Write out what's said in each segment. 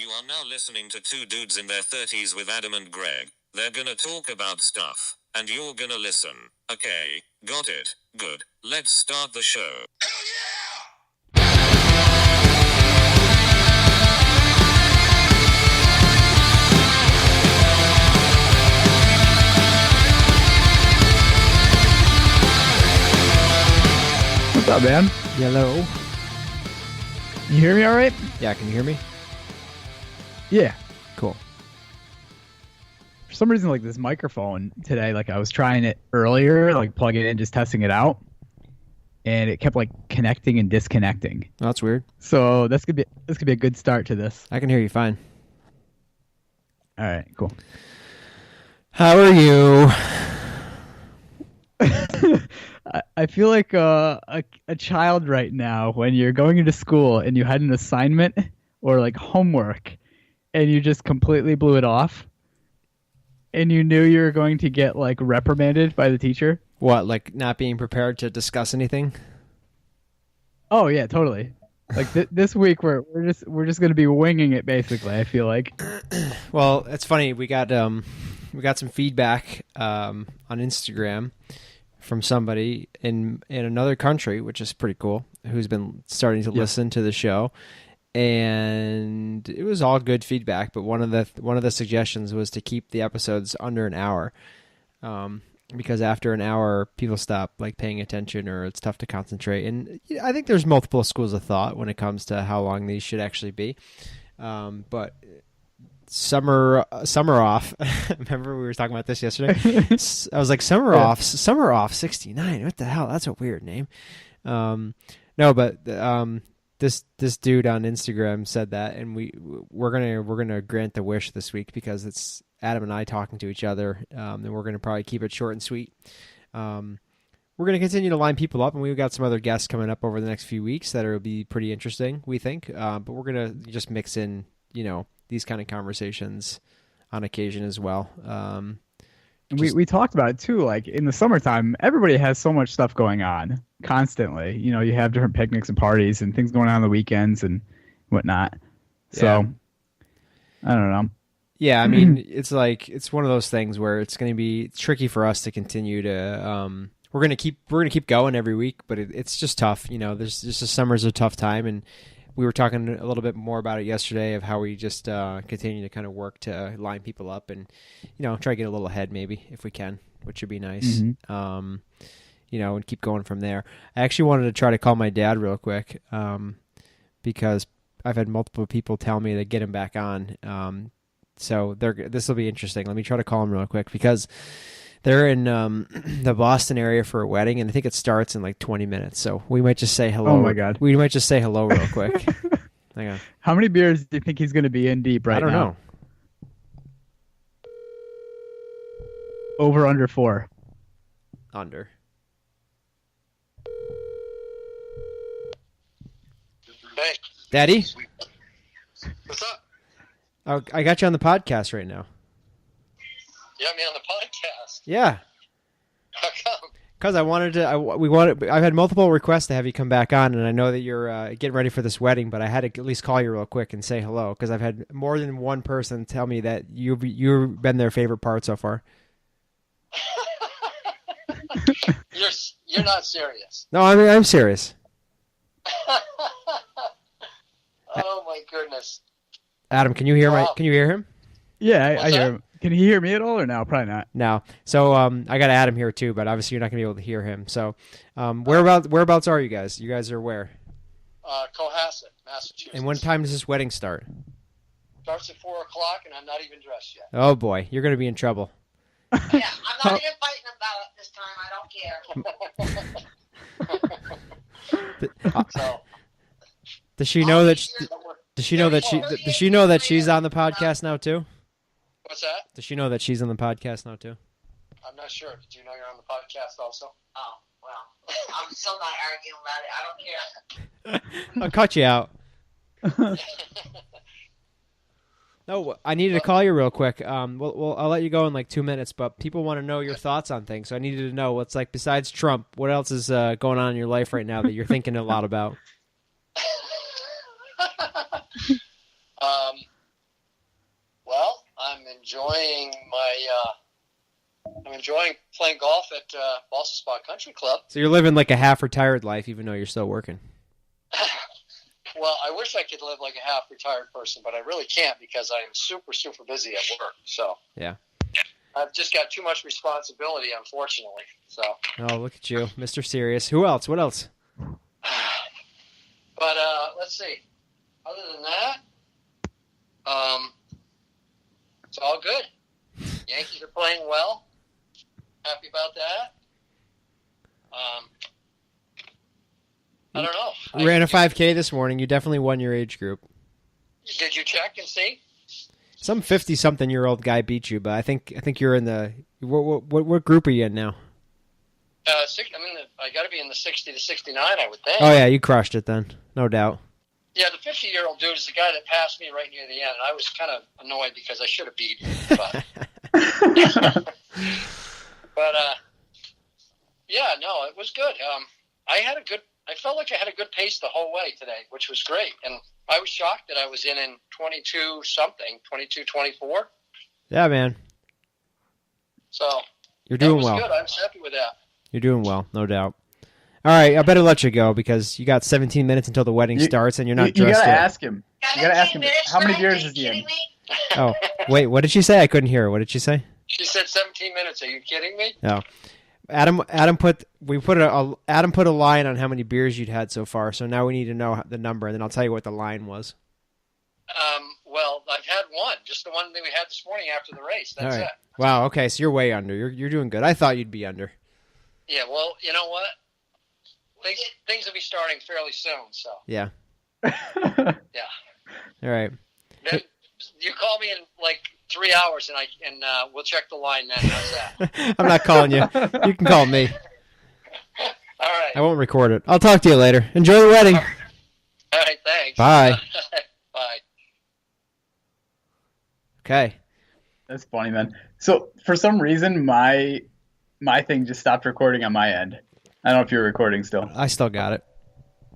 You are now listening to two dudes in their 30s with Adam and Graig. They're gonna talk about stuff, and you're gonna listen. Okay, got it. Good. Let's start the show. Hell yeah! What's up, man? Hello. You hear me all right? Yeah, can you hear me? Yeah. Cool. For some reason, like this microphone today, like I was trying it earlier, like plugging it in, just testing it out, and it kept like connecting and disconnecting. Oh, that's weird. So this could be a good start to this. I can hear you fine. All right, cool. How are you? I feel like a child right now when you're going into school and you had an assignment or like homework and you just completely blew it off and you knew you were going to get like reprimanded by the teacher. What, like not being prepared to discuss anything? Oh yeah, totally. Like this week we're just going to be winging it basically, I feel like. Well, it's funny. We got some feedback on Instagram from somebody in another country, which is pretty cool, who's been starting to listen to the show, and it was all good feedback. But one of the suggestions was to keep the episodes under an hour, because after an hour, people stop like paying attention, or it's tough to concentrate. And I think there's multiple schools of thought when it comes to how long these should actually be, but. Summer off. Remember we were talking about this yesterday? I was like, summer off 69. What the hell? That's a weird name. No, but this dude on Instagram said that, and we're gonna grant the wish this week because it's Adam and I talking to each other, and we're gonna probably keep it short and sweet. We're gonna continue to line people up, and we've got some other guests coming up over the next few weeks that will be pretty interesting, we think. But we're gonna just mix in, these kind of conversations on occasion as well. We talked about it too, like in the summertime, everybody has so much stuff going on constantly. You have different picnics and parties and things going on the weekends and whatnot. So, I don't know. Yeah, I mean, it's one of those things where it's going to be tricky for us to continue to, we're going to keep going every week, but it's just tough. There's just the summer's a tough time, and we were talking a little bit more about it yesterday of how we just continue to kind of work to line people up and, try to get a little ahead maybe if we can, which would be nice. Mm-hmm. And keep going from there. I actually wanted to try to call my dad real quick because I've had multiple people tell me to get him back on. So this will be interesting. Let me try to call him real quick because they're in the Boston area for a wedding, and I think it starts in like 20 minutes. So we might just say hello. Oh, my God. We might just say hello real quick. Hang on. How many beers do you think he's going to be in deep right now? I don't know. Over, under 4? Under. Hey. Daddy? What's up? Oh, I got you on the podcast right now. You got me on the podcast? Yeah. How come? Because I've had multiple requests to have you come back on, and I know that you're getting ready for this wedding, but I had to at least call you real quick and say hello, because I've had more than one person tell me that you've been their favorite part so far. You're not serious. No, I'm serious. Oh my goodness. Adam, can you hear him? Yeah, I hear him. Can he hear me at all or no? Probably not. No. So I got Adam here too, but obviously you're not going to be able to hear him. So whereabouts are you guys? You guys are where? Cohasset, Massachusetts. And when time does this wedding start? Starts at 4 o'clock, and I'm not even dressed yet. Oh boy, you're going to be in trouble. Yeah, I'm not even fighting about it this time. I don't care. So, does she know that? Does she know that she's on the podcast now too? What's that? Does she know that she's on the podcast now too? I'm not sure. Do you know you're on the podcast also? Oh, well, I'm still not arguing about it. I don't care. I'll cut you out. No, I needed to call you real quick. Well, I'll let you go in like 2 minutes, but people want to know your thoughts on things. So I needed to know what's like besides Trump. What else is going on in your life right now that you're thinking a lot about? enjoying I'm enjoying playing golf at Ballston Spa Country Club. So you're living like a half-retired life, even though you're still working. Well, I wish I could live like a half-retired person, but I really can't because I am super, super busy at work. So Yeah. I've just got too much responsibility, unfortunately. So. Oh, look at you, Mr. Serious. Who else? What else? But let's see. Other than that, it's all good. Yankees are playing well. Happy about that. I don't know. You ran a 5K this morning. You definitely won your age group. Did you check and see? Some 50-something-year-old guy beat you, but I think you're in the what group are you in now? I got to be in the 60 to 69, I would think. Oh yeah, you crushed it then, no doubt. Yeah, the 50-year-old dude is the guy that passed me right near the end, and I was kind of annoyed because I should have beat him. But yeah, no, it was good. I felt like I had a good pace the whole way today, which was great. And I was shocked that I was in 22-24. Yeah, man. So You're doing that was well. good. I was happy with that. You're doing well, no doubt. All right, I better let you go because you got 17 minutes until the wedding starts, and you're not You dressed gotta yet. ask him. You gotta ask him. How many beers is he in? Oh, wait, what did she say? I couldn't hear her. What did she say? She said 17 minutes. Are you kidding me? No. Adam put a line on how many beers you'd had so far, so now we need to know the number, and then I'll tell you what the line was. Well, I've had one, just the one that we had this morning after the race. That's All right. it. Wow, okay, so you're way under. You're doing good. I thought you'd be under. Yeah, well, you know what? Things will be starting fairly soon, so. Yeah. Yeah. All right. Then you call me in like 3 hours, and we'll check the line then. How's that? I'm not calling you. You can call me. All right. I won't record it. I'll talk to you later. Enjoy the wedding. All right, thanks. Bye. Bye. Okay. That's funny, man. So for some reason, my thing just stopped recording on my end. I don't know if you're recording still. I still got it.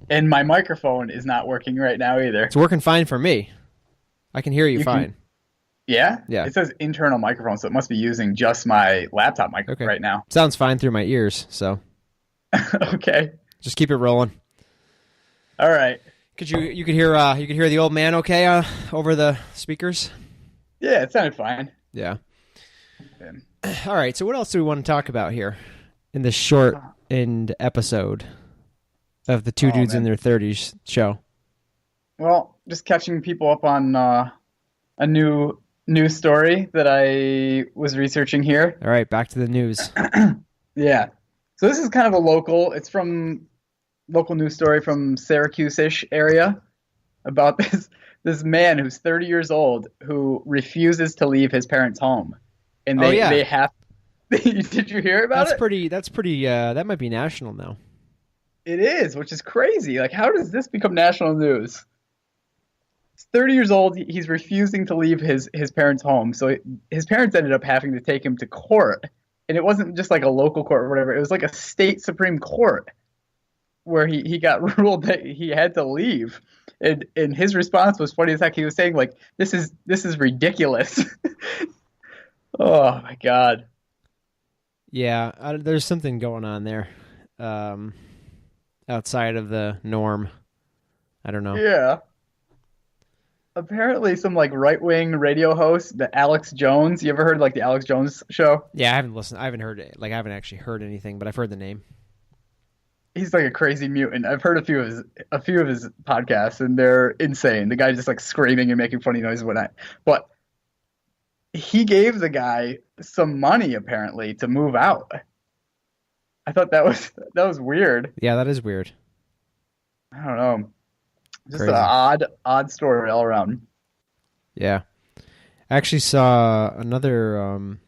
And my microphone is not working right now either. It's working fine for me. I can hear you fine. Yeah? Yeah. It says internal microphone, so it must be using just my laptop mic right now. Sounds fine through my ears, so Okay. just keep it rolling. All right. You could hear the old man okay over the speakers? Yeah, it sounded fine. Yeah. Yeah. All right, so what else do we want to talk about here in this short end episode of the Two Dudes in Their 30s show? Well, just catching people up on a new news story that I was researching here. All right, back to the news. Yeah. So this is kind of a local news story from Syracuse-ish area about this man who's 30 years old who refuses to leave his parents' home. And they have. Did you hear about it? That's pretty. That might be national now. It is, which is crazy. Like, how does this become national news? He's 30 years old. He's refusing to leave his parents' home. So his parents ended up having to take him to court. And it wasn't just like a local court or whatever. It was like a state Supreme Court where he got ruled that he had to leave. And his response was funny as heck. He was saying, like, this is ridiculous. Oh, my God. Yeah, there's something going on there outside of the norm. I don't know. Yeah. Apparently some like right-wing radio host, the Alex Jones. You ever heard like the Alex Jones show? Yeah, I haven't listened. I haven't heard it. Like I haven't actually heard anything, but I've heard the name. He's like a crazy mutant. I've heard a few of his podcasts, and they're insane. The guy's just like screaming and making funny noises and whatnot. But he gave the guy some money apparently to move out. I thought that was weird. Yeah, that is weird. I don't know. Just Crazy. an odd story all around. Yeah. I actually saw another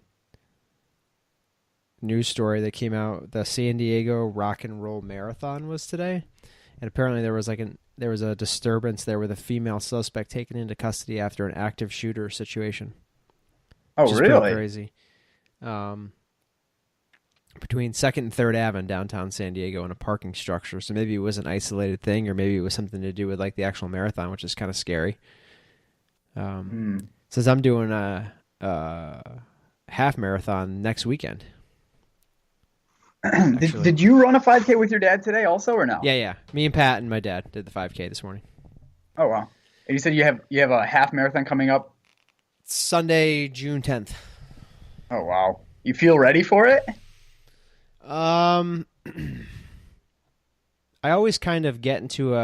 news story that came out. The San Diego Rock and Roll Marathon was today. And apparently there was a disturbance there with a female suspect taken into custody after an active shooter situation. Oh, which is really? pretty crazy. Between 2nd and 3rd Ave in downtown San Diego in a parking structure. So maybe it was an isolated thing, or maybe it was something to do with like the actual marathon, which is kind of scary. Since I'm doing half marathon next weekend. Did you run a 5K with your dad today also or no? Yeah. Me and Pat and my dad did the 5K this morning. Oh wow! And you said you have a half marathon coming up. Sunday, June 10th. Oh wow! You feel ready for it? I always kind of get into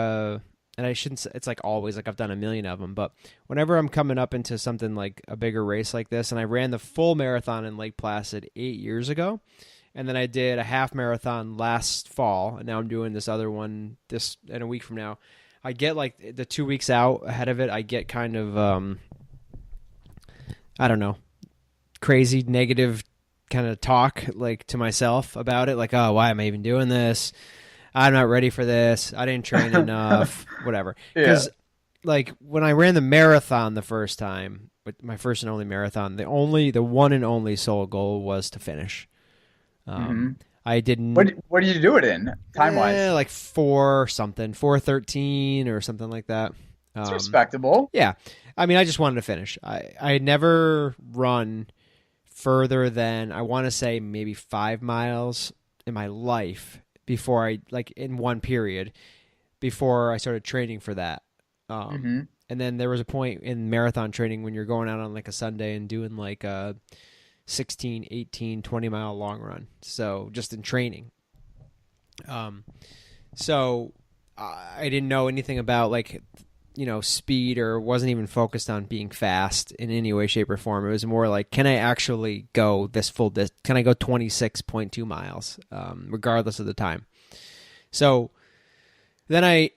and I shouldn't say, it's like always, like I've done a million of them, but whenever I'm coming up into something like a bigger race like this, and I ran the full marathon in Lake Placid 8 years ago, and then I did a half marathon last fall, and now I'm doing this other one this in a week from now. I get like the 2 weeks out ahead of it, I get kind of, I don't know, crazy negative kind of talk like to myself about it. Like, oh, why am I even doing this? I'm not ready for this. I didn't train enough, whatever. Because like when I ran the marathon the first time, with my first and only marathon, the one and only sole goal was to finish. I didn't. What did you do it in time wise? Like 4:13 or something like that. It's respectable. Yeah, I mean, I just wanted to finish. I had never run further than, I want to say, maybe 5 miles in my life before I, like, in one period before I started training for that. And then there was a point in marathon training when you're going out on like a Sunday and doing like a 16, 18, 20-mile long run. So just in training. So I didn't know anything about like, you know, speed, or wasn't even focused on being fast in any way, shape, or form. It was more like, can I actually go this full distance? Can I go 26.2 miles, regardless of the time? So then I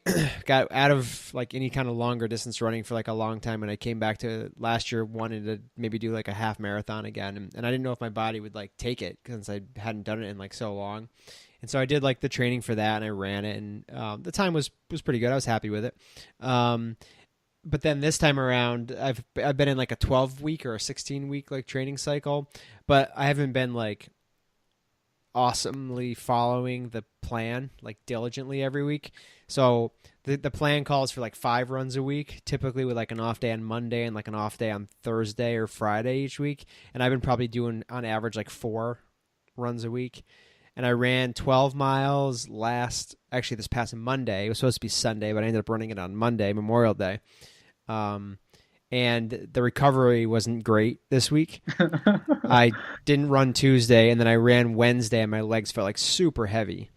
got out of like any kind of longer distance running for like a long time, and I came back to last year wanting to maybe do like a half marathon again, and I didn't know if my body would like take it since I hadn't done it in like so long. And so I did like the training for that, and I ran it, and the time was pretty good. I was happy with it. But then this time around, I've been in like a 12-week or a 16-week like training cycle, but I haven't been like awesomely following the plan like diligently every week. So the plan calls for like 5 runs a week, typically with like an off day on Monday and like an off day on Thursday or Friday each week. And I've been probably doing on average like 4 runs a week. And I ran 12 miles this past Monday. It was supposed to be Sunday, but I ended up running it on Monday, Memorial Day. And the recovery wasn't great this week. I didn't run Tuesday, and then I ran Wednesday, and my legs felt like super heavy.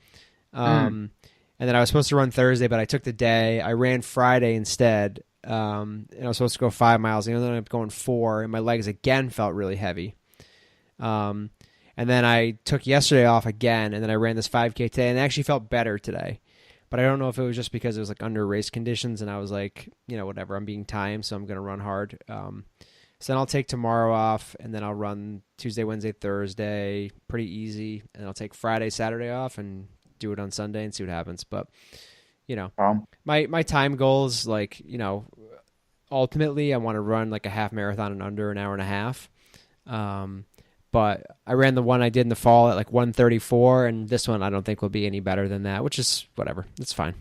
And then I was supposed to run Thursday, but I took the day. I ran Friday instead, and I was supposed to go 5 miles. And I ended up going 4, and my legs again felt really heavy. And then I took yesterday off again, and then I ran this 5K today, and it actually felt better today. But I don't know if it was just because it was like under race conditions, and I was like, you know, whatever, I'm being timed, so I'm going to run hard. So then I'll take tomorrow off, and then I'll run Tuesday, Wednesday, Thursday, pretty easy. And I'll take Friday, Saturday off and do it on Sunday and see what happens. But, you know, my time goals, like, you know, ultimately I want to run like a half marathon in under an hour and a half. But I ran the one I did in the fall at like 1:34, and this one I don't think will be any better than that, which is whatever. It's fine.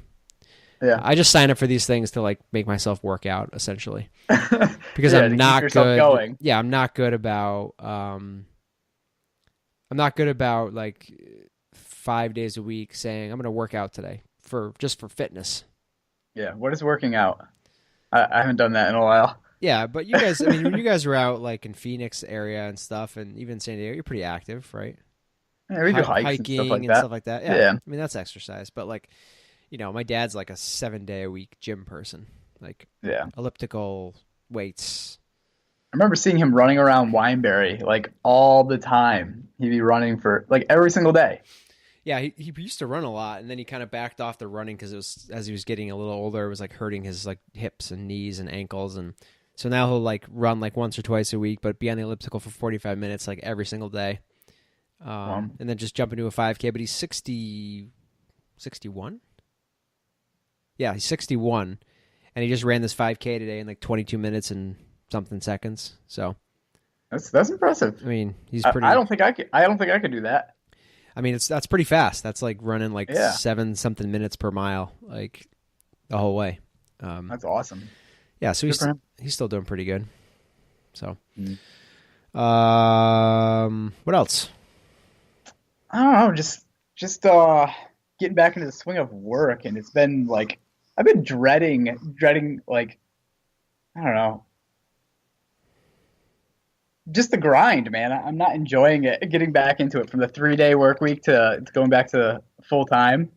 Yeah. I just sign up for these things to like make myself work out, essentially, because Yeah, I'm not good. Going. Yeah, I'm not good about. I'm not good about like 5 days a week saying I'm going to work out today for fitness. Yeah. What is working out? I haven't done that in a while. Yeah, but you guys, I mean, when you guys were out like in Phoenix area and stuff, and even San Diego, you're pretty active, right? Yeah, we do hiking and stuff like that. Yeah. I mean, that's exercise. But like, you know, my dad's like a 7-day-a-week gym person, like elliptical weights. I remember seeing him running around Wineberry like all the time. He'd be running for like every single day. Yeah, he used to run a lot, and then he kind of backed off the running because it was, as he was getting a little older, it was like hurting his like hips and knees and ankles, and so now he'll like run like once or twice a week, but be on the elliptical for 45 minutes like every single day, and then just jump into a 5K. But he's 61. Yeah, he's 61, and he just ran this 5K today in like 22 minutes and something seconds. So that's impressive. I mean, he's pretty. I don't think I could do that. I mean, that's pretty fast. That's like running like 7-something minutes per mile, like the whole way. That's awesome. Yeah, so he's still doing pretty good. So, What else? I don't know, just getting back into the swing of work, and it's been like I've been dreading like I don't know, just the grind, man. I'm not enjoying it. Getting back into it from the 3-day work week to going back to full time.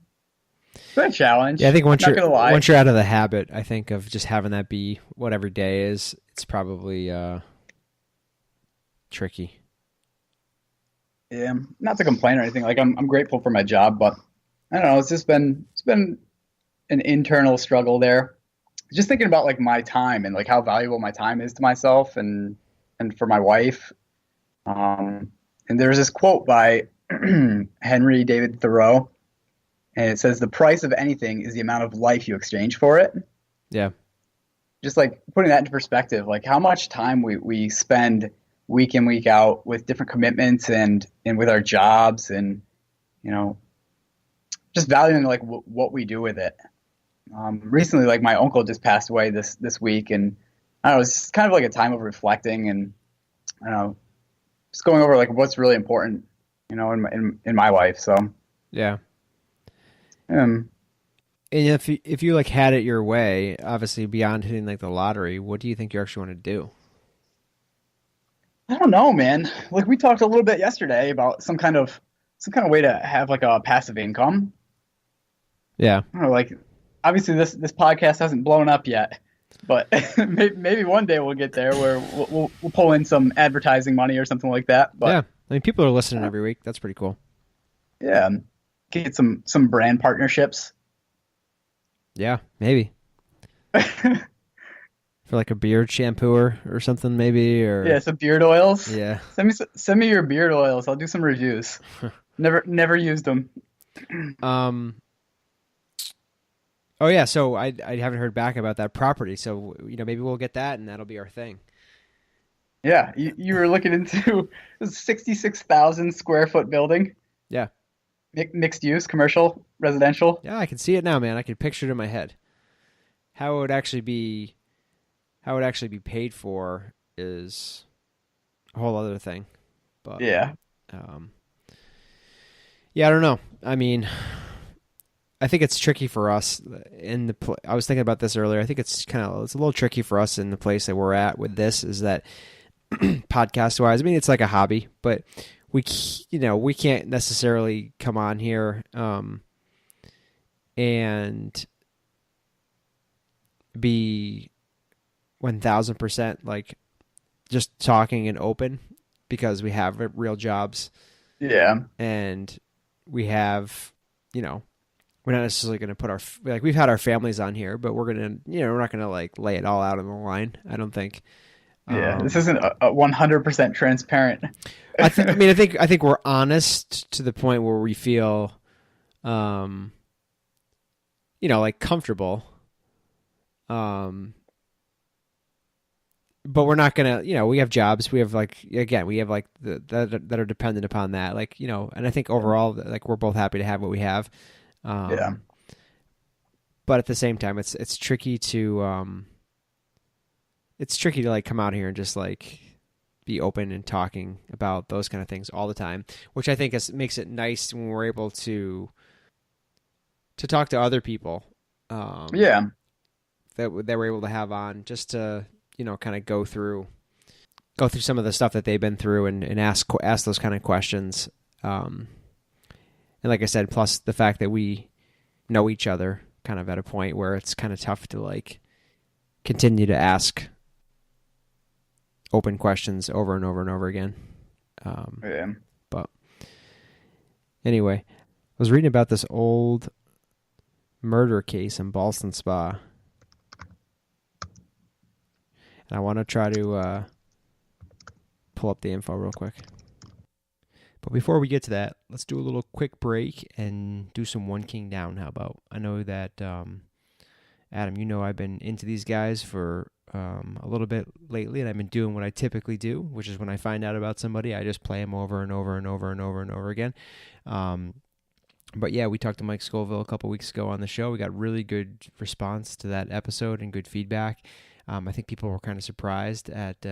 It's been a challenge. Yeah, I think Not gonna lie. once you're out of the habit, I think of just having that be what every day is, it's probably tricky. Yeah, not to complain or anything. Like I'm grateful for my job, but I don't know. It's been an internal struggle there. Just thinking about like my time and like how valuable my time is to myself and for my wife. And there's this quote by Henry David Thoreau, and it says, "The price of anything is the amount of life you exchange for it." Yeah. Just like putting that into perspective, like how much time we spend week in, week out with different commitments and with our jobs and, just valuing like what we do with it. Recently, like my uncle just passed away this week, and I don't know, it's kind of like a time of reflecting and, I don't know, just going over like what's really important, in my life. So, Yeah. And if you like had it your way, obviously beyond hitting like the lottery, what do you think you actually want to do? I don't know, man. Like we talked a little bit yesterday about some kind of way to have like a passive income. Yeah. I don't know, like obviously this podcast hasn't blown up yet, but maybe one day we'll get there where we'll pull in some advertising money or something like that. But yeah, I mean people are listening every week. That's pretty cool. Yeah, get some brand partnerships. Yeah, maybe. For like a beard shampooer or something, maybe, or yeah, some beard oils. Yeah, send me your beard oils. I'll do some reviews. Never used them. Oh yeah, so I haven't heard back about that property, so maybe we'll get that, and that'll be our thing. Yeah, you were looking into a 66,000 square foot building. Yeah, mixed use, commercial, residential. Yeah, I can see it now, man. I can picture it in my head. How it would actually be paid for is a whole other thing. But yeah, I don't know. I mean, I think it's tricky for us I was thinking about this earlier. I think it's a little tricky for us in the place that we're at with this, is that podcast wise, I mean, it's like a hobby, but we can't necessarily come on here and be 1,000% like just talking and open, because we have real jobs. Yeah. And we have, we're not necessarily going to put we've had our families on here, but we're going to, we're not going to like lay it all out on the line, I don't think. Yeah, this isn't a 100% transparent. I think we're honest to the point where we feel, like comfortable. But we're not gonna, we have jobs. We have that are dependent upon that. And I think overall, like we're both happy to have what we have. Yeah. But at the same time, it's tricky to like come out here and just like be open and talking about those kind of things all the time, which I think makes it nice when we're able to talk to other people. Yeah. That we're able to have on, just to kind of go through some of the stuff that they've been through and ask those kind of questions. And like I said, plus the fact that we know each other kind of at a point where it's kind of tough to like continue to ask open questions over and over and over again. Yeah. But anyway, I was reading about this old murder case in Ballston Spa. And I want to try to pull up the info real quick. But before we get to that, let's do a little quick break and do some One King Down. How about? I know that, Adam, I've been into these guys for a little bit lately, and I've been doing what I typically do, which is when I find out about somebody, I just play them over and over and over and over and over again. But yeah, we talked to Mike Scoville a couple weeks ago on the show. We got really good response to that episode and good feedback. I think people were kind of surprised at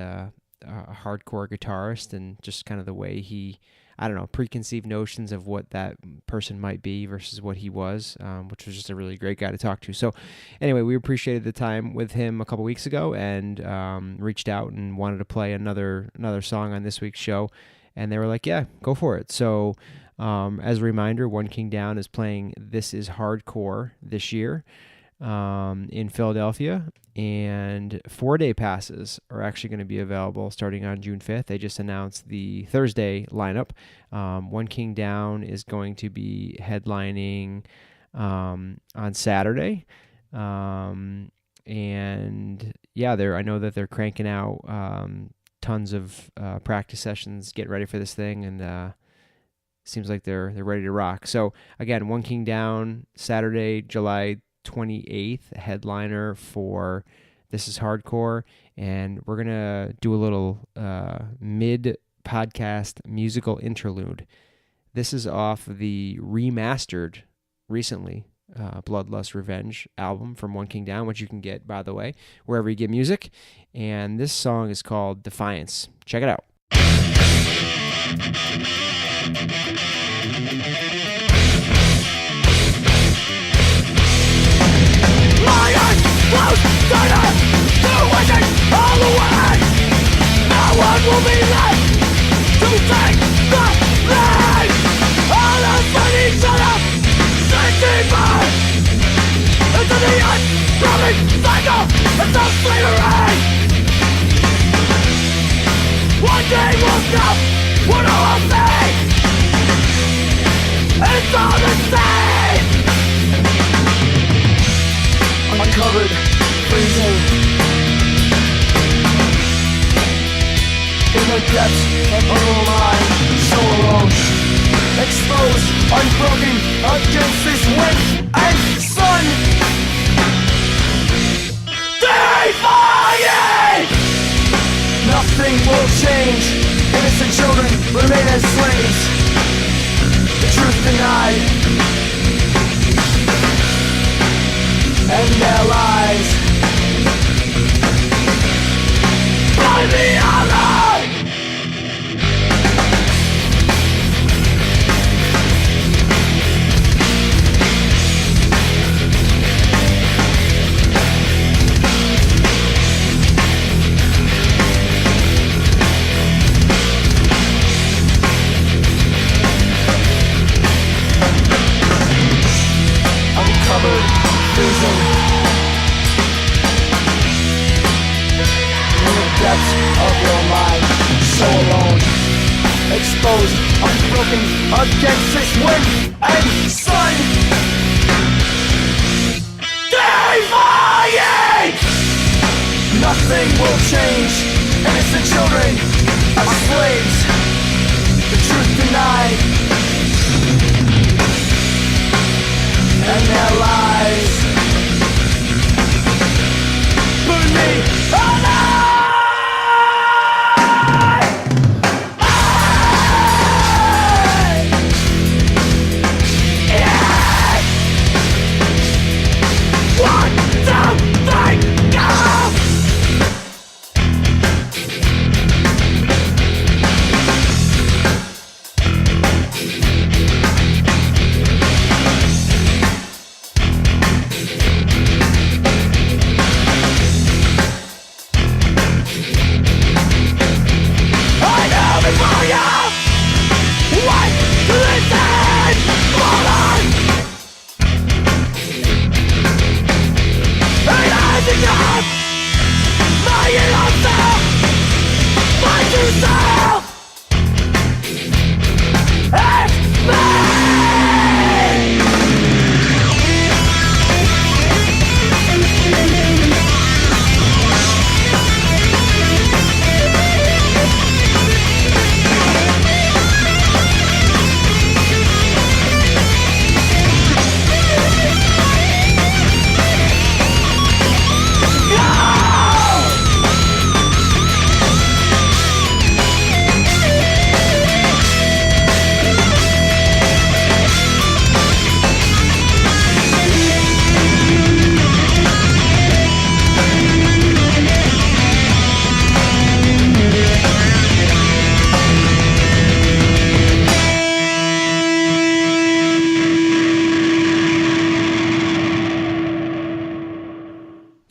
a hardcore guitarist, and just kind of the way he, I don't know, preconceived notions of what that person might be versus what he was, which was just a really great guy to talk to. So anyway, we appreciated the time with him a couple weeks ago, and reached out and wanted to play another song on this week's show. And they were like, yeah, go for it. So as a reminder, One King Down is playing This Is Hardcore this year in Philadelphia, and 4-day passes are actually going to be available starting on June 5th. They just announced the Thursday lineup. One King Down is going to be headlining on Saturday. And yeah, I know that they're cranking out tons of practice sessions, getting ready for this thing, and seems like they're ready to rock. So again, One King Down, Saturday, July 28th, headliner for This Is Hardcore, and we're gonna do a little mid-podcast musical interlude. This is off the remastered recently Bloodlust Revenge album from One King Down, which you can get, by the way, wherever you get music. And this song is called Defiance. Check it out. My eyes closed, tighter, tuition all the way. No one will be left to take the blame. All of each other, sink deeper into the unbroken cycle of self-slavery. One day we'll stop, what all I'll say. It's all the same. Uncovered, freezing in the depths of our mind, so alone, exposed, unbroken against this wind and sun. Defying! Nothing will change. Innocent children remain as slaves. The truth denied, and their lies by the other. Uncovered, freezing in the depths of your mind, so alone, exposed, unbroken against this wind and sun. Defying! Nothing will change. Innocent children are slaves. The truth denied, and their lies burn me alive. One, two, three, go!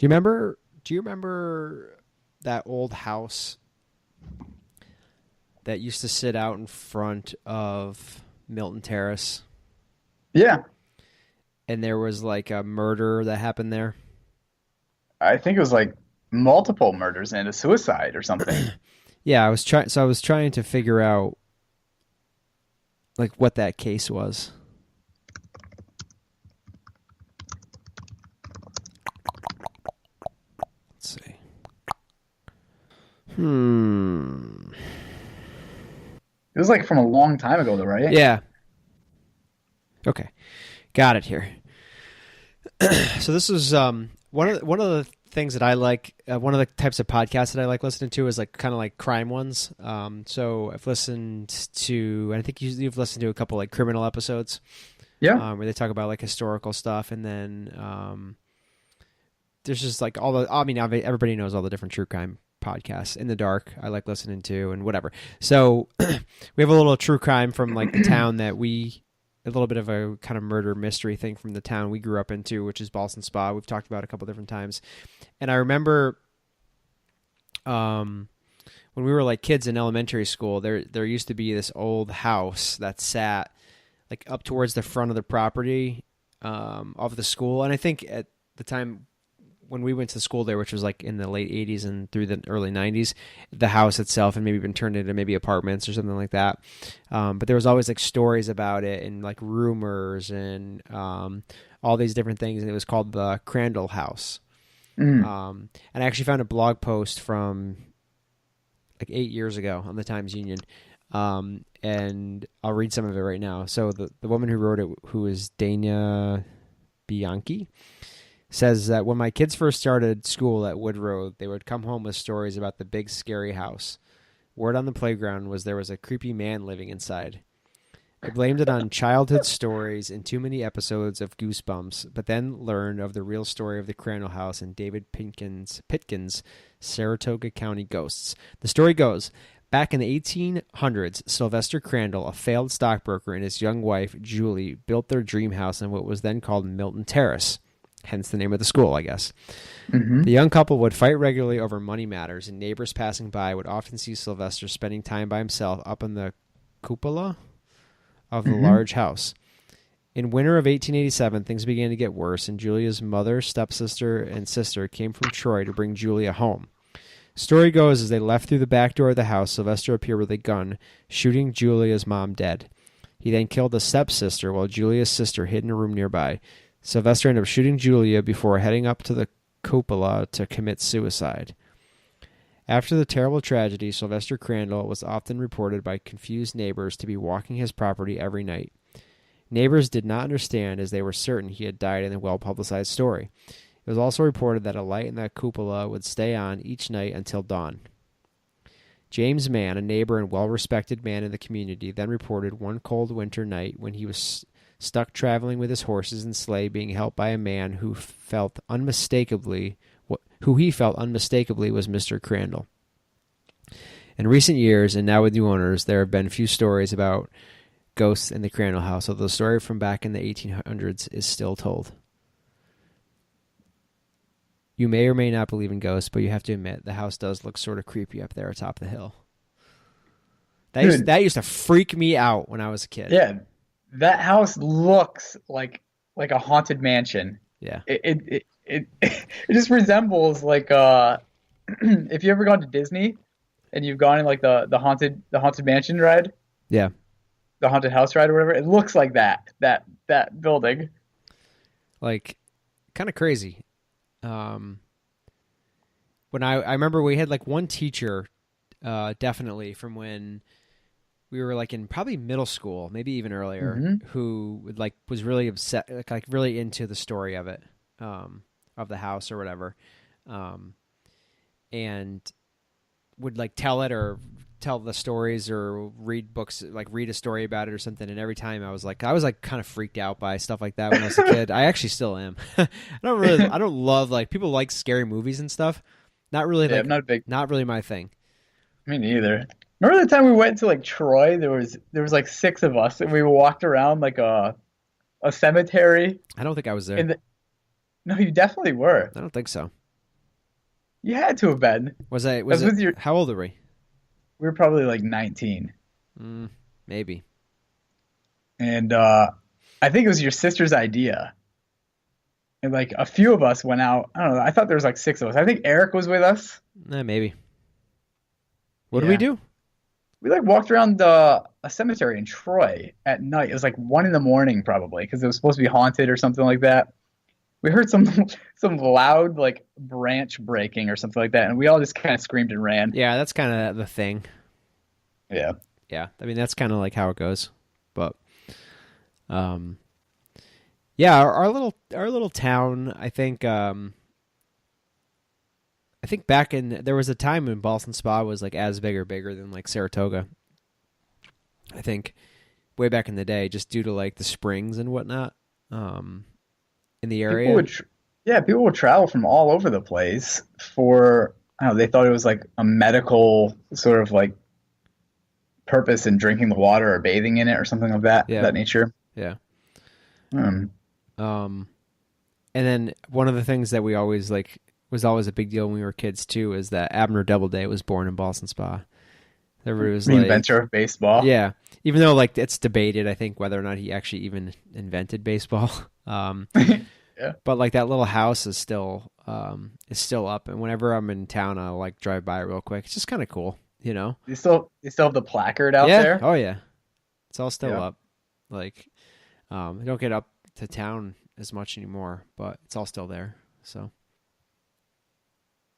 Do you remember that old house that used to sit out in front of Milton Terrace? Yeah. And there was like a murder that happened there. I think it was like multiple murders and a suicide or something. Yeah, I was trying to figure out like what that case was. Let's see. It was like from a long time ago though, right? Yeah. Okay. Got it here. So this is one of the things that I like. One of the types of podcasts that I like listening to is like kind of like crime ones. So I've listened to, and I think you've listened to a couple like criminal episodes. Yeah. Where they talk about like historical stuff, and then there's just like all the. I mean, everybody knows all the different true crime podcasts. In the Dark, I like listening to, and whatever. So we have a little true crime from like the town that a little bit of a kind of murder mystery thing from the town we grew up into, which is Ballston Spa. We've talked about it a couple different times. And I remember when we were like kids in elementary school, there used to be this old house that sat like up towards the front of the property of the school. And I think at the time when we went to school there, which was like in the late 80s and through the early 90s, the house itself had maybe been turned into maybe apartments or something like that. But there was always like stories about it and like rumors and all these different things. And it was called the Crandall House. And I actually found a blog post from like 8 years ago on the Times Union. And I'll read some of it right now. So the woman who wrote it, who is Dana Bianchi, says that when my kids first started school at Wood Road, they would come home with stories about the big scary house. Word on the playground was there was a creepy man living inside. I blamed it on childhood stories and too many episodes of Goosebumps, but then learned of the real story of the Crandall House and David Pitkin's Saratoga County Ghosts. The story goes, back in the 1800s, Sylvester Crandall, a failed stockbroker, and his young wife, Julie, built their dream house in what was then called Milton Terrace. Hence the name of the school, I guess. The young couple would fight regularly over money matters, and neighbors passing by would often see Sylvester spending time by himself up in the cupola of the large house. In winter of 1887, things began to get worse, and Julia's mother, stepsister, and sister came from Troy to bring Julia home. Story goes, as they left through the back door of the house, Sylvester appeared with a gun, shooting Julia's mom dead. He then killed the stepsister while Julia's sister hid in a room nearby. Sylvester ended up shooting Julia before heading up to the cupola to commit suicide. After the terrible tragedy, Sylvester Crandall was often reported by confused neighbors to be walking his property every night. Neighbors did not understand, as they were certain he had died in a well-publicized story. It was also reported that a light in that cupola would stay on each night until dawn. James Mann, a neighbor and well-respected man in the community, then reported one cold winter night when he was stuck traveling with his horses and sleigh, being helped by a man who he felt unmistakably was Mr. Crandall. In recent years, and now with new owners, there have been few stories about ghosts in the Crandall house, although the story from back in the 1800s is still told. You may or may not believe in ghosts, but you have to admit the house does look sort of creepy up there atop the hill. That used to freak me out when I was a kid. Yeah. That house looks like a haunted mansion. Yeah. It just resembles like if you ever gone to Disney and you've gone in like the haunted mansion ride. Yeah. The haunted house ride or whatever. It looks like that building. Like kind of crazy. When I remember we had like one teacher definitely from when we were like in probably middle school, maybe even earlier, who would like was really upset, like really into the story of it, of the house or whatever, and would like tell it or tell the stories or read books, like read a story about it or something. And every time I was like kind of freaked out by stuff like that when I was a kid. I actually still am. I don't love like people like scary movies and stuff. Not really. Yeah, like, not really my thing. Me neither. Remember the time we went to like Troy? There was like 6 of us, and we walked around like a cemetery. I don't think I was there. No, you definitely were. I don't think so. You had to have been. Was I? Was Was with it? your- How old are we? We were probably like 19. Maybe. And I think it was your sister's idea. And like a few of us went out. I don't know. I thought there was like 6 of us. I think Eric was with us. Maybe. What did Yeah. we do? We like walked around a cemetery in Troy at night. It was like 1 a.m. probably because it was supposed to be haunted or something like that. We heard some loud like branch breaking or something like that, and we all just kind of screamed and ran. Yeah, that's kind of the thing. Yeah. Yeah, I mean that's kind of like how it goes. But, yeah, our little town. I think back in there was a time when Ballston Spa was like as big or bigger than like Saratoga. I think way back in the day, just due to like the springs and whatnot. In the area. People would travel from all over the place for, I don't know, they thought it was like a medical sort of like purpose in drinking the water or bathing in it or something of that nature. Yeah. Hmm. And then one of the things that we always like was always a big deal when we were kids too is that Abner Doubleday was born in Ballston Spa. Everybody was The like, inventor of baseball. yeah. Even though like it's debated, I think whether or not he actually even invented baseball. Yeah. But like that little house is still up, and whenever I'm in town, I'll like drive by it real quick. It's just kind of cool, you know. They still have the placard out Yeah. there. Oh yeah. It's all still Yeah. up. Like, I don't get up to town as much anymore, but it's all still there. So.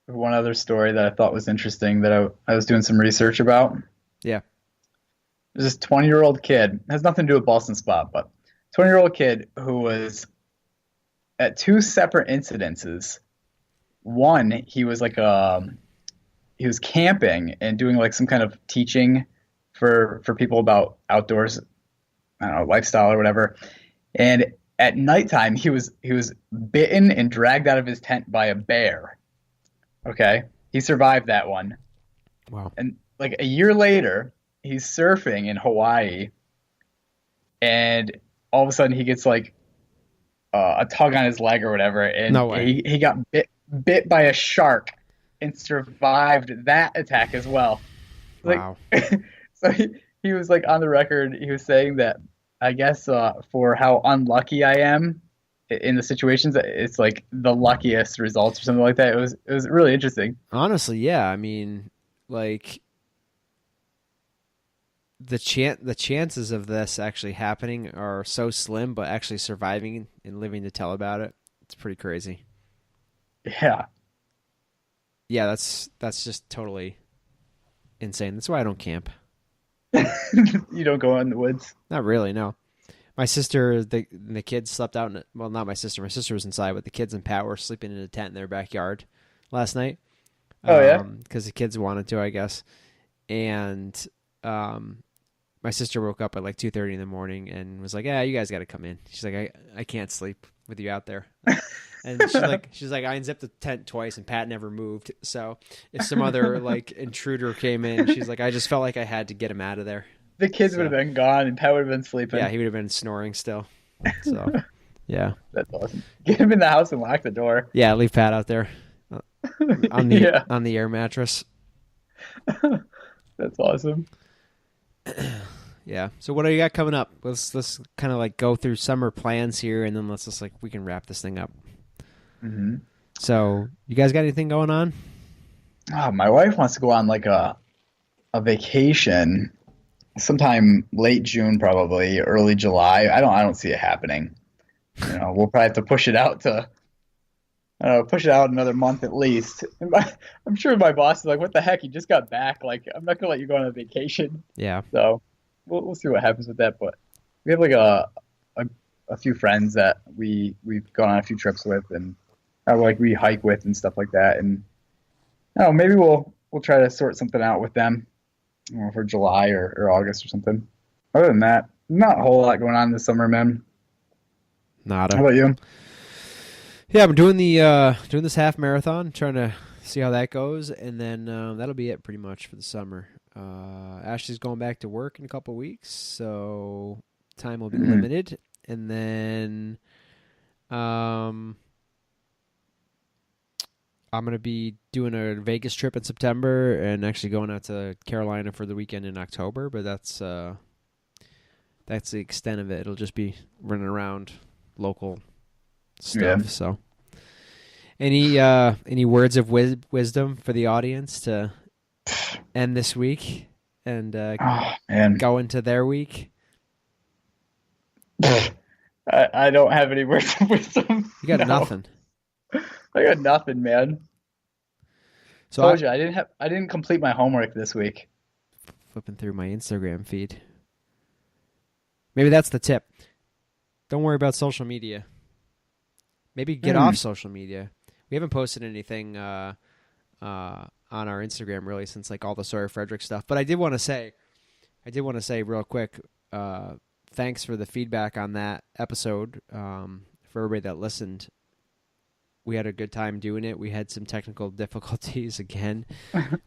One other story that I thought was interesting that I was doing some research about. Yeah. There's this 20-year-old kid. It has nothing to do with Ballston Spa, but 20-year-old kid who was at 2 separate incidences. One, he was like he was camping and doing like some kind of teaching for people about outdoors, I don't know, lifestyle or whatever. And at nighttime, he was bitten and dragged out of his tent by a bear. Okay, he survived that one. Wow. And like a year later, he's surfing in Hawaii, and all of a sudden he gets like a tug on his leg or whatever, and No way. he got bit by a shark and survived that attack as well. Like, Wow. so he was like on the record, he was saying that I guess for how unlucky I am in the situations, it's like the luckiest results or something like that. It was really interesting. Honestly, yeah. I mean, like the chances of this actually happening are so slim, but actually surviving and living to tell about it, it's pretty crazy. Yeah. Yeah, that's just totally insane. That's why I don't camp. You don't go out in the woods. Not really, no. My sister, the kids slept out. Well, not my sister. My sister was inside, but the kids and Pat were sleeping in a tent in their backyard last night. Oh, yeah? Because the kids wanted to, I guess. And my sister woke up at like 2:30 in the morning and was like, "Yeah, you guys got to come in." She's like, "I can't sleep with you out there." And she's like, I unzipped the tent twice and Pat never moved. So if some other like intruder came in, she's like, I just felt like I had to get him out of there. The kids would have been gone and Pat would have been sleeping. Yeah, he would have been snoring still. So yeah, That's awesome. Get him in the house and lock the door. yeah, leave Pat out there on the Yeah. on the air mattress. That's awesome. Yeah. So what do you got coming up? Let's kind of like go through summer plans here, and then let's just like we can wrap this thing up. Mm-hmm. So you guys got anything going on? Oh, my wife wants to go on like a vacation sometime late June, probably early July. I don't see it happening. You know, we'll probably have to push it out another month at least. And I'm sure my boss is like, "What the heck? You just got back. Like, I'm not gonna let you go on a vacation." Yeah. So we'll see what happens with that. But we have like a few friends that we've gone on a few trips with, and like we hike with and stuff like that. And I don't know, maybe we'll try to sort something out with them, you know, for July or August or something. Other than that, not a whole lot going on this summer, man. Nada. How about you? Yeah, I'm doing doing this half marathon, trying to see how that goes, and then that'll be it pretty much for the summer. Ashley's going back to work in a couple weeks, so time will be limited, and then I'm going to be doing a Vegas trip in September and actually going out to Carolina for the weekend in October, but that's the extent of it. It'll just be running around local stuff. Yeah. So any words of wisdom for the audience to end this week and go into their week? I don't have any words of wisdom. You got nothing. I got nothing, man. So Told you, I didn't complete my homework this week. Flipping through my Instagram feed. Maybe that's the tip. Don't worry about social media. Maybe get off social media. We haven't posted anything on our Instagram really since like all the Sawyer Frederick stuff. But I did want to say real quick, thanks for the feedback on that episode. For everybody that listened, we had a good time doing it. We had some technical difficulties again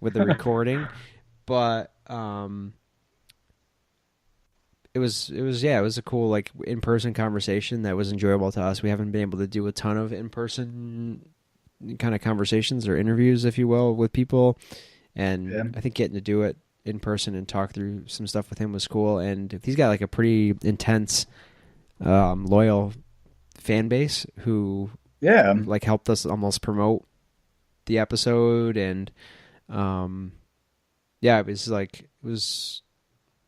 with the recording, but it was a cool like in-person conversation that was enjoyable to us. We haven't been able to do a ton of in-person kind of conversations or interviews, if you will, with people, and I think getting to do it in person and talk through some stuff with him was cool. And he's got like a pretty intense, loyal fan base who like helped us almost promote the episode, and it was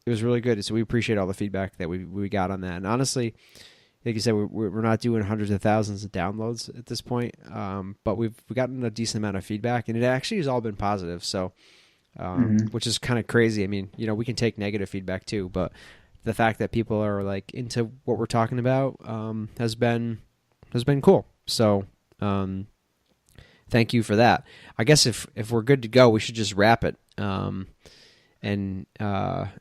really good. So we appreciate all the feedback that we got on that. And honestly, like you said, we're not doing hundreds of thousands of downloads at this point, but we've gotten a decent amount of feedback, and it actually has all been positive. So, which is kind of crazy. I mean, we can take negative feedback too, but the fact that people are like into what we're talking about has been cool. So, thank you for that. I guess if we're good to go, we should just wrap it and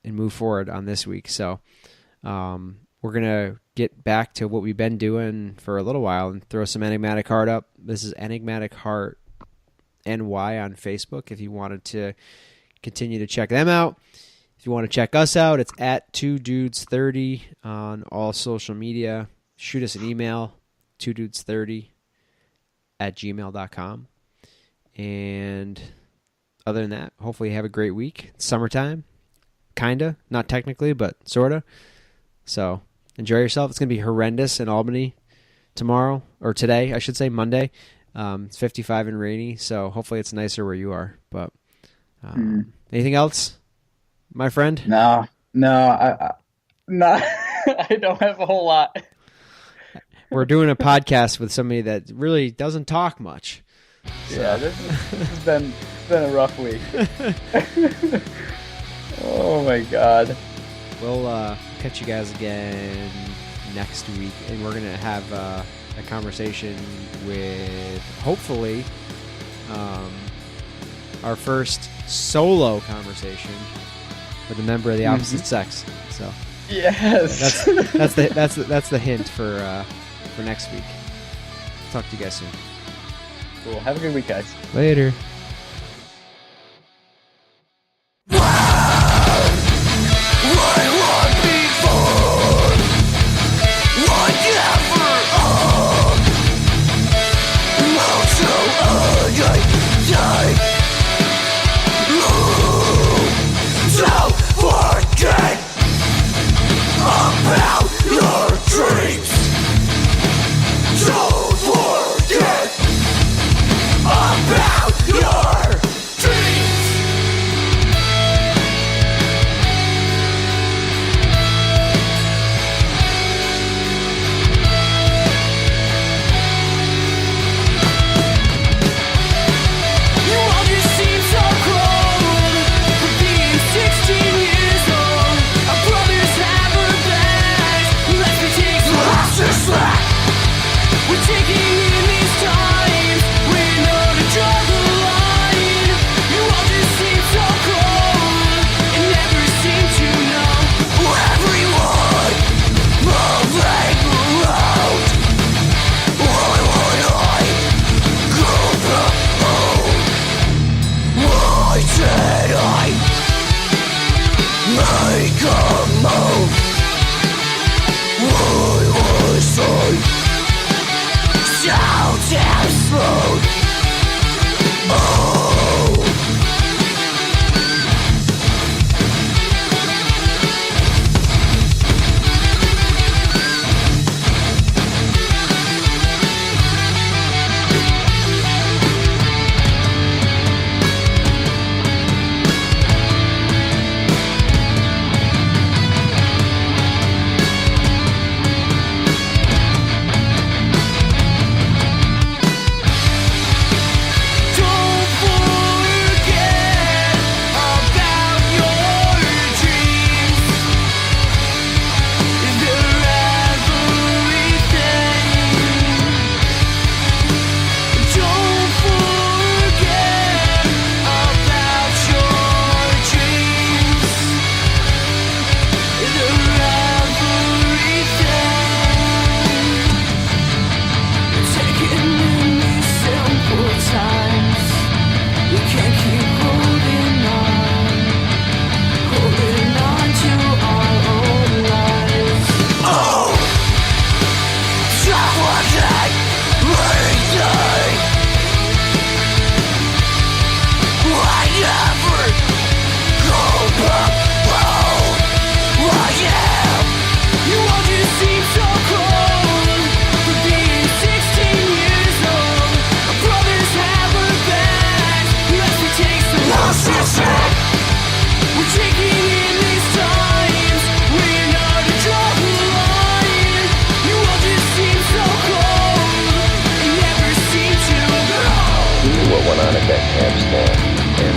move forward on this week. So, we're gonna get back to what we've been doing for a little while and throw some Enigmatic Heart up. This is Enigmatic Heart NY on Facebook. If you wanted to continue to check them out, if you want to check us out, it's at 2dudes30 on all social media. Shoot us an email, 2dudes30@gmail.com. And other than that, hopefully you have a great week. It's summertime, kinda, not technically, but sorta. So enjoy yourself. It's gonna be horrendous in Albany tomorrow, or today, I should say, Monday. It's 55 and rainy, so hopefully it's nicer where you are. But anything else, my friend? No, I don't have a whole lot. We're doing a podcast with somebody that really doesn't talk much. So. Yeah, this has been a rough week. Oh my God. We'll catch you guys again next week, and we're gonna have a conversation with hopefully our first solo conversation with a member of the opposite sex. So yes, that's the hint for next week. Talk to you guys soon. Cool. Have a good week, guys. Later. About your dreams. Don't forget about your dreams. You all just seem so cold for being 16 years old. Our brothers have a blast. Let's be taking slack. We're taking in these times. We know to draw the line. You all just seem so cold and never seem to know. Everyone, move like around. Why would I go back home? Why did I make a move? Why was I so damn slow?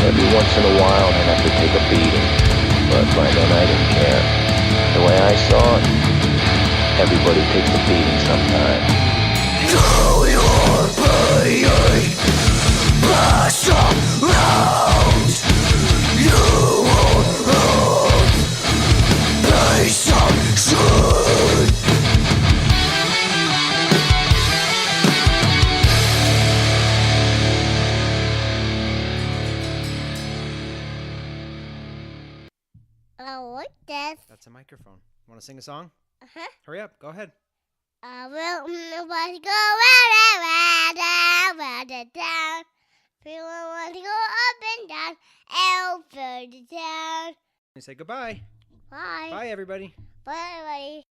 Every once in a while, I'd have to take a beating. But by then, I didn't care. The way I saw it, everybody takes a beating sometime. Know your pain, pass around. You won't pay some shit. I like this. That's a microphone. Want to sing a song? Uh-huh. Hurry up. Go ahead. I will nobody go round and down. People want to go up and down, and further down. Say goodbye. Bye. Bye, everybody. Bye, everybody.